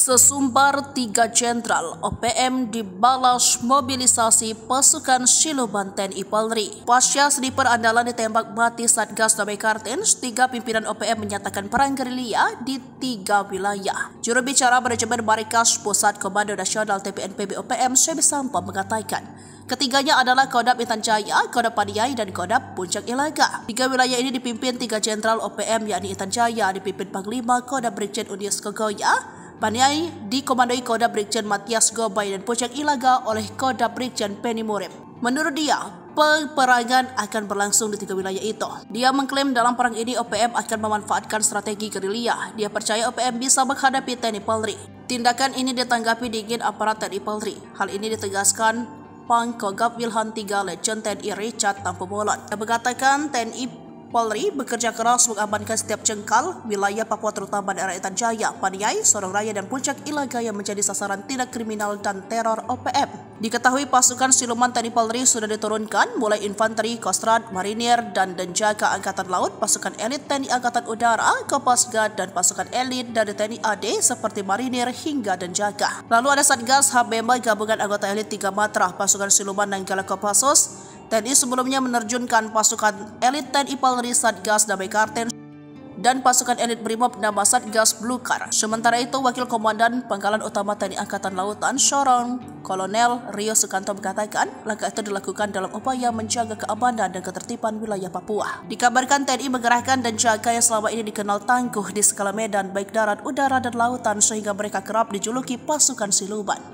Sesumbar 3 jenderal OPM dibalas mobilisasi pasukan siluman TNI Polri. Pasca sniper andalan ditembak mati Satgas Damai Kartens, 3 pimpinan OPM menyatakan perang gerilya di 3 wilayah. Juru bicara Manajemen Markas Pusat Komando Nasional TPNPB OPM, Syekh Sampo mengatakan, ketiganya adalah Kodam Intan Jaya, Kodam Paniai, dan Kodam Puncak Ilaga. 3 wilayah ini dipimpin 3 jenderal OPM, yakni Intan Jaya dipimpin Panglima Kodam Brigjen Unius Kogoya, Paniai dikomandoi Kodam Brigjen Matias Gobay, dan Puncak Ilaga oleh Kodam Brigjen Penny Murim. Menurut dia, peperangan akan berlangsung di 3 wilayah itu. Dia mengklaim dalam perang ini OPM akan memanfaatkan strategi gerilya. Dia percaya OPM bisa menghadapi TNI Polri. Tindakan ini ditanggapi dingin aparat TNI Polri. Hal ini ditegaskan Pangkogap Wilhan 3 Letjen TNI Richard Tampumolon. Dia mengatakan TNI Polri bekerja keras mengamankan setiap jengkal wilayah Papua, terutama daerah Intan Jaya, Paniai, Sorong Raya, dan Puncak Ilaga yang menjadi sasaran tindak kriminal dan teror OPM. Diketahui pasukan siluman TNI Polri sudah diturunkan mulai infanteri, Kostrad, Marinir, dan Denjaka Angkatan Laut, pasukan elit TNI Angkatan Udara, Kopasgat, dan pasukan elit dari TNI AD seperti Marinir hingga Denjaka. Lalu ada Satgas HBM gabungan anggota elit 3 Matra, pasukan siluman Nanggala Kopassus. TNI sebelumnya menerjunkan pasukan elit TNI Polri Satgas Damai Kartens dan pasukan elit Brimob nama Satgas Blukar. Sementara itu, Wakil Komandan Pangkalan Utama TNI Angkatan Lautan Sorong, Kolonel Rio Sukanto mengatakan langkah itu dilakukan dalam upaya menjaga keamanan dan ketertiban wilayah Papua. Dikabarkan TNI mengerahkan Denjaka yang selama ini dikenal tangguh di skala medan baik darat, udara, dan lautan sehingga mereka kerap dijuluki pasukan siluman.